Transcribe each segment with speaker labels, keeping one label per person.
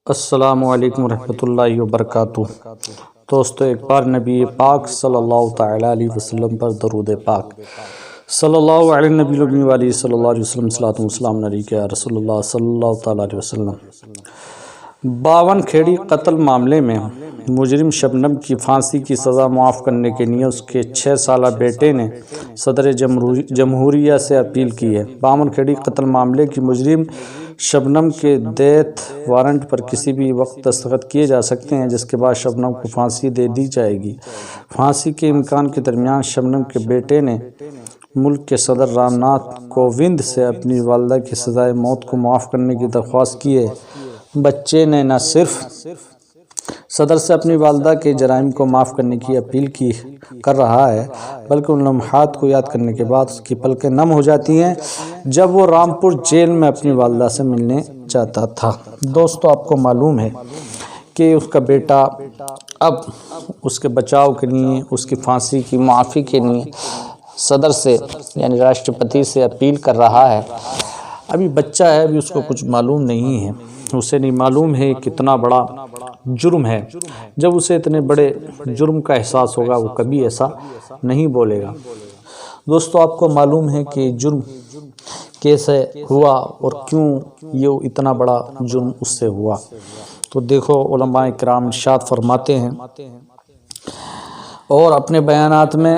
Speaker 1: السلام علیکم ورحمۃ اللہ وبرکاتہ۔ دوستو، ایک بار نبی پاک صلی اللہ تعالیٰ علیہ وسلم پر درود پاک صلی اللہ علیہ نبی الامی والی صلی اللہ علیہ وسلم صلاۃ وسلام علیک یا رسول اللہ صلی اللہ تعالیٰ علیہ وسلم۔ 52 کھیڑی قتل معاملے میں مجرم شبنم کی پھانسی کی سزا معاف کرنے کے لیے اس کے 6 سالہ بیٹے نے صدر جمہوریہ سے اپیل کی ہے۔ 52 کھیڑی قتل معاملے کی مجرم شبنم کے ڈیتھ وارنٹ پر کسی بھی وقت دستخط کیے جا سکتے ہیں، جس کے بعد شبنم کو پھانسی دے دی جائے گی۔ پھانسی کے امکان کے درمیان شبنم کے بیٹے نے ملک کے صدر رام ناتھ کووند سے اپنی والدہ کی سزائے موت کو معاف کرنے کی درخواست کی ہے۔ بچے نے نہ صرف صدر سے اپنی والدہ کے جرائم کو معاف کرنے کی اپیل کر رہا ہے، بلکہ ان لمحات کو یاد کرنے کے بعد اس کی پلکیں نم ہو جاتی ہیں جب وہ رامپور جیل میں اپنی والدہ سے ملنے جاتا تھا۔ دوستو، آپ کو معلوم ہے کہ اس کا بیٹا اب اس کے بچاؤ کے لیے، اس کی پھانسی کی معافی کے لیے صدر سے یعنی راشٹرپتی سے اپیل کر رہا ہے۔ ابھی بچہ ہے، ابھی اس کو کچھ معلوم نہیں ہے، اسے نہیں معلوم ہے کتنا بڑا جرم ہے۔ جب اسے اتنے بڑے جرم کا احساس ہوگا وہ کبھی ایسا نہیں بولے گا۔ دوستو، آپ کو معلوم ہے کہ جرم کیسے ہوا اور کیوں یہ اتنا بڑا جرم اس سے ہوا۔ تو دیکھو، علماء کرام ارشاد فرماتے ہیں اور اپنے بیانات میں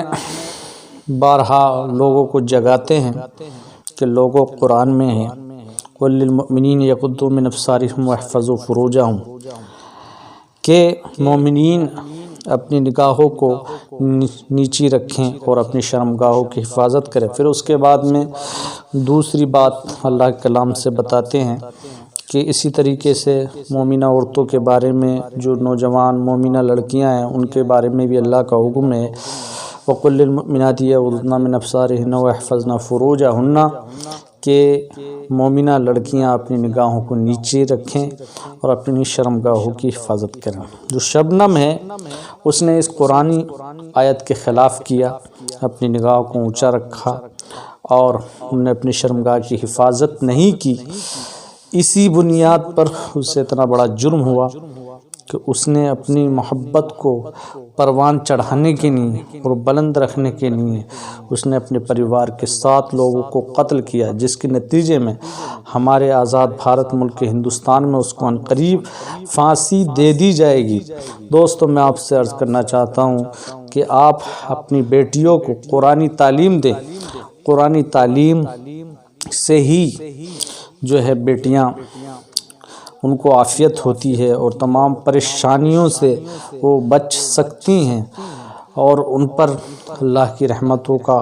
Speaker 1: بارہا لوگوں کو جگاتے ہیں کہ لوگوں قرآن میں ہے قُل لِّلْمُؤْمِنِينَ يَغُضُّوا مِنْ أَبْصَارِهِمْ وَيَحْفَظُوا فُرُوجَهُمْ کہ مومنین اپنی نگاہوں کو نیچی رکھیں اور اپنی شرمگاہوں کی حفاظت کریں۔ پھر اس کے بعد میں دوسری بات اللہ کے کلام سے بتاتے ہیں کہ اسی طریقے سے مومنہ عورتوں کے بارے میں، جو نوجوان مومنہ لڑکیاں ہیں ان کے بارے میں بھی اللہ کا حکم ہے وَقُلْ لِّلْمُؤْمِنَاتِ يَغْضُضْنَ مِنْ أَبْصَارِهِنَّ وَيَحْفَظْنَ فُرُوجَهُنَّ کہ مومنہ لڑکیاں اپنی نگاہوں کو نیچے رکھیں اور اپنی شرمگاہوں کی حفاظت کریں۔ جو شبنم ہے اس نے اس قرآنی آیت کے خلاف کیا، اپنی نگاہوں کو اونچا رکھا اور انہوں نے اپنی شرمگاہ کی حفاظت نہیں کی۔ اسی بنیاد پر اس سے اتنا بڑا جرم ہوا کہ اس نے اپنی محبت کو پروان چڑھانے کے لیے اور بلند رکھنے کے لیے اس نے اپنے پریوار کے 7 لوگوں کو قتل کیا، جس کے نتیجے میں ہمارے آزاد بھارت ملک ہندوستان میں اس کو عنقریب پھانسی دے دی جائے گی۔ دوستو، میں آپ سے عرض کرنا چاہتا ہوں کہ آپ اپنی بیٹیوں کو قرآنی تعلیم دیں۔ قرآنی تعلیم سے ہی جو ہے بیٹیاں ان کو عافیت ہوتی ہے اور تمام پریشانیوں سے وہ بچ سکتی ہیں اور ان پر اللہ کی رحمتوں کا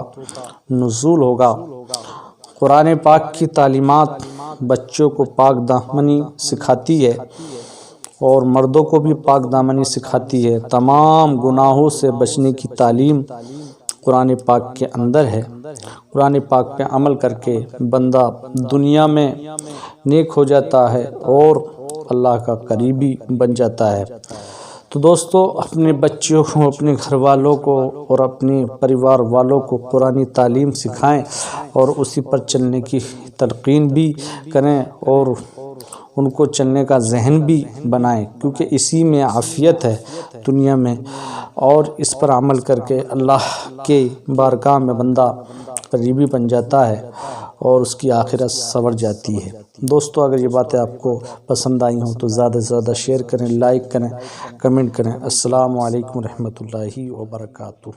Speaker 1: نزول ہوگا۔ قرآن پاک کی تعلیمات بچوں کو پاک دامنی سکھاتی ہے اور مردوں کو بھی پاک دامنی سکھاتی ہے۔ تمام گناہوں سے بچنے کی تعلیم قرآن پاک کے اندر ہے۔ قرآن پاک پہ عمل کر کے بندہ دنیا میں نیک ہو جاتا ہے اور اللہ کا قریبی بن جاتا ہے۔ تو دوستو، اپنے بچوں کو، اپنے گھر والوں کو اور اپنے پریوار والوں کو قرآنی تعلیم سکھائیں اور اسی پر چلنے کی تلقین بھی کریں اور ان کو چلنے کا ذہن بھی بنائیں، کیونکہ اسی میں عافیت ہے دنیا میں، اور اس پر عمل کر کے اللہ کے بارگاہ میں بندہ قریبی بن جاتا ہے اور اس کی آخرت سنور جاتی ہے۔ دوستو، اگر یہ باتیں آپ کو پسند آئی ہوں تو زیادہ سے زیادہ شیئر کریں، لائک کریں، کمنٹ کریں۔ السلام علیکم ورحمۃ اللہ وبرکاتہ۔